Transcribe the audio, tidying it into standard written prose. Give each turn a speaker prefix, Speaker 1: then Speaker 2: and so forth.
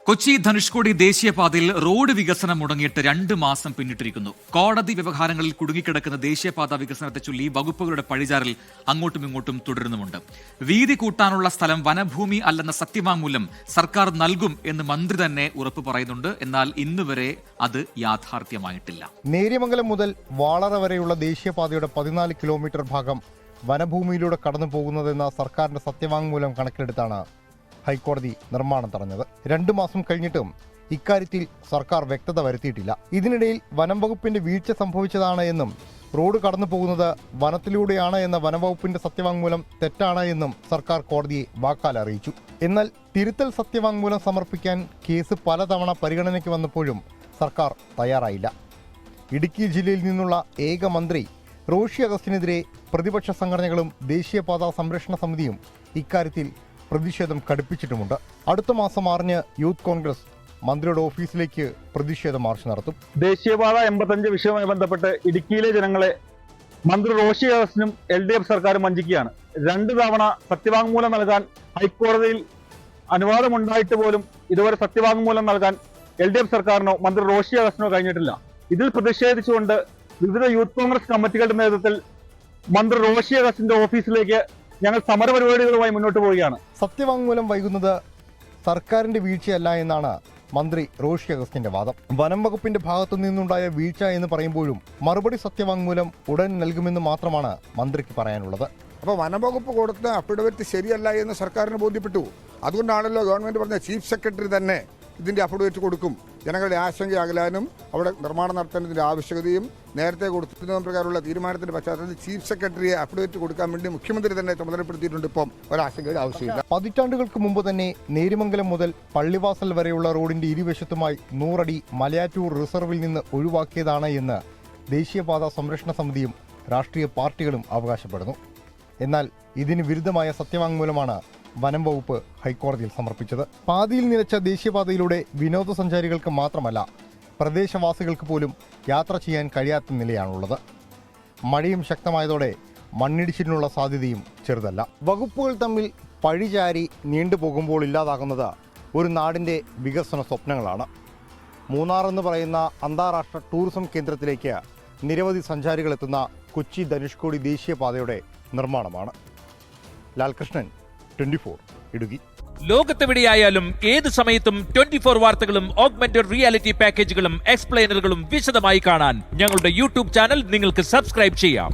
Speaker 1: കൊച്ചി ധനുഷ്കോടി ദേശീയപാതയിൽ റോഡ് വികസനം മുടങ്ങിയിട്ട് 2 മാസം പിന്നിട്ടിരിക്കുന്നു. കോടതി വ്യവഹാരങ്ങളിൽ കുടുങ്ങിക്കിടക്കുന്ന ദേശീയപാത വികസനത്തെ ചൊല്ലി വകുപ്പുകളുടെ പഴിചാരൽ അങ്ങോട്ടും ഇങ്ങോട്ടും തുടരുന്നുമുണ്ട്. വീതി കൂട്ടാനുള്ള സ്ഥലം വനഭൂമി അല്ലെന്ന സത്യവാങ്മൂലം സർക്കാർ നൽകും എന്ന് മന്ത്രി തന്നെ ഉറപ്പ് പറയുന്നുണ്ട്. എന്നാൽ ഇന്നുവരെ അത് യാഥാർത്ഥ്യമായിട്ടില്ല.
Speaker 2: നേര്യമംഗലം മുതൽ വാളറ വരെയുള്ള ദേശീയപാതയുടെ 14 കിലോമീറ്റർ ഭാഗം വനഭൂമിയിലൂടെ കടന്നു പോകുന്നതെന്ന സർക്കാരിന്റെ സത്യവാങ്മൂലം കണക്കിലെടുത്താണ് ഹൈക്കോടതി നിർമ്മാണം തടഞ്ഞത്. 2 മാസം കഴിഞ്ഞിട്ടും ഇക്കാര്യത്തിൽ സർക്കാർ വ്യക്തത വരുത്തിയിട്ടില്ല. ഇതിനിടയിൽ വനം വകുപ്പിന്റെ വീഴ്ച സംഭവിച്ചതാണ് എന്നും റോഡ് കടന്നു പോകുന്നത് വനത്തിലൂടെയാണ് എന്ന വനംവകുപ്പിന്റെ സത്യവാങ്മൂലം തെറ്റാണ് എന്നും സർക്കാർ കോടതിയെ വാക്കാൽ അറിയിച്ചു. എന്നാൽ തിരുത്തൽ സത്യവാങ്മൂലം സമർപ്പിക്കാൻ കേസ് പലതവണ പരിഗണനയ്ക്ക് വന്നപ്പോഴും സർക്കാർ തയ്യാറായില്ല. ഇടുക്കി ജില്ലയിൽ നിന്നുള്ള ഏക മന്ത്രി റോഷി അഗസ്റ്റിനെതിരെ പ്രതിപക്ഷ സംഘടനകളും ദേശീയപാതാ സംരക്ഷണ സമിതിയും ഇക്കാര്യത്തിൽ പ്രതിഷേധം കടുപ്പിച്ചിട്ടുമുണ്ട്. അടുത്ത മാസം 6-ന് യൂത്ത് കോൺഗ്രസ് മന്ത്രിയുടെ ഓഫീസിലേക്ക് പ്രതിഷേധ മാർച്ച് നടത്തും.
Speaker 3: ദേശീയപാത 85 വിഷയവുമായി ബന്ധപ്പെട്ട് ഇടുക്കിയിലെ ജനങ്ങളെ മന്ത്രി റോഷി അഗസ്റ്റിനും LDF സർക്കാരും വഞ്ചിക്കുകയാണ്. 2 തവണ സത്യവാങ്മൂലം നൽകാൻ ഹൈക്കോടതിയിൽ അനുവാദമുണ്ടായിട്ട് പോലും ഇതുവരെ സത്യവാങ്മൂലം നൽകാൻ LDF സർക്കാരിനോ മന്ത്രി റോഷി അഗസ്റ്റിനോ കഴിഞ്ഞിട്ടില്ല. ഇതിൽ പ്രതിഷേധിച്ചുകൊണ്ട് വിവിധ യൂത്ത് കോൺഗ്രസ് കമ്മിറ്റികളുടെ നേതൃത്വത്തിൽ മന്ത്രി റോഷി അഗസ്റ്റിന്റെ ഓഫീസിലേക്ക് ഞങ്ങൾ സമരപരിപാടികളുമായി മുന്നോട്ട് പോവുകയാണ്.
Speaker 2: സത്യവാങ്മൂലം വൈകുന്നത് സർക്കാരിന്റെ വീഴ്ചയല്ല എന്നാണ് മന്ത്രി റോഷി അഗസ്റ്റിന്റെ വാദം. വനം വകുപ്പിന്റെ ഭാഗത്തു നിന്നുണ്ടായ വീഴ്ച എന്ന് പറയുമ്പോഴും മറുപടി സത്യവാങ്മൂലം ഉടൻ നൽകുമെന്ന് മാത്രമാണ് മന്ത്രിക്ക് പറയാനുള്ളത്.
Speaker 4: അപ്പോൾ വനംവകുപ്പ് കൊടുത്ത അഫിഡവിറ്റ് ശരിയല്ല എന്ന് സർക്കാരിന് ബോധ്യപ്പെട്ടു. അതുകൊണ്ടാണല്ലോ ഗവൺമെന്റ് പറഞ്ഞ ചീഫ് സെക്രട്ടറി തന്നെ ഇതിന്റെ അഫിഡവിറ്റ് കൊടുക്കും. ജനങ്ങളുടെ ആശങ്ക അകലാനും അവിടെ നിർമ്മാണം നടത്തേണ്ടതിന്റെ ആവശ്യകതയും നേരത്തെ കൊടുത്തിരുന്ന പ്രകാരമുള്ള തീരുമാനത്തിന്റെ പശ്ചാത്തലത്തിൽ ചീഫ് സെക്രട്ടറിയെ അഫിഡവിറ്റ് കൊടുക്കാൻ വേണ്ടി മുഖ്യമന്ത്രി തന്നെ ചുമതലപ്പെടുത്തിയിട്ടുണ്ട്. ഇപ്പം ഒരാശങ്കയുടെ ആവശ്യമില്ല.
Speaker 2: പതിറ്റാണ്ടുകൾക്ക് മുമ്പ് തന്നെ നേര്യമംഗലം മുതൽ പള്ളിവാസൽ വരെയുള്ള റോഡിന്റെ ഇരുവശത്തുമായി 100 അടി മലയാറ്റൂർ റിസർവിൽ നിന്ന് ഒഴിവാക്കിയതാണ് എന്ന് ദേശീയപാതാ സംരക്ഷണ സമിതിയും രാഷ്ട്രീയ പാർട്ടികളും അവകാശപ്പെടുന്നു. എന്നാൽ ഇതിന് വിരുദ്ധമായ സത്യവാങ്മൂലമാണ് വനം വകുപ്പ് ഹൈക്കോടതിയിൽ സമർപ്പിച്ചത്. പാതിയിൽ നിലച്ച ദേശീയപാതയിലൂടെ വിനോദസഞ്ചാരികൾക്ക് മാത്രമല്ല പ്രദേശവാസികൾക്ക് പോലും യാത്ര ചെയ്യാൻ കഴിയാത്ത നിലയാണുള്ളത്. മഴയും ശക്തമായതോടെ മണ്ണിടിച്ചിലിനുള്ള സാധ്യതയും ചെറുതല്ല. വകുപ്പുകൾ തമ്മിൽ പഴിചാരി നീണ്ടുപോകുമ്പോൾ ഇല്ലാതാകുന്നത് ഒരു നാടിൻ്റെ വികസന സ്വപ്നങ്ങളാണ്. മൂന്നാർ എന്ന് പറയുന്ന അന്താരാഷ്ട്ര ടൂറിസം കേന്ദ്രത്തിലേക്ക് നിരവധി സഞ്ചാരികൾ എത്തുന്ന കൊച്ചി ധനുഷ്കോടി ദേശീയപാതയുടെ നിർമ്മാണമാണ്. ലാൽകൃഷ്ണൻ, 24 ഇടുക്കി.
Speaker 5: ലോകത്തെവിടെയായാലും ഏത് സമയത്തും 24 വാർത്തകളും ഓഗ്മെന്റഡ് റിയാലിറ്റി പാക്കേജുകളും എക്സ്പ്ലെയിനറുകളും വിശദമായി കാണാൻ ഞങ്ങളുടെ YouTube ചാനൽ നിങ്ങൾക്ക് സബ്സ്ക്രൈബ് ചെയ്യാം.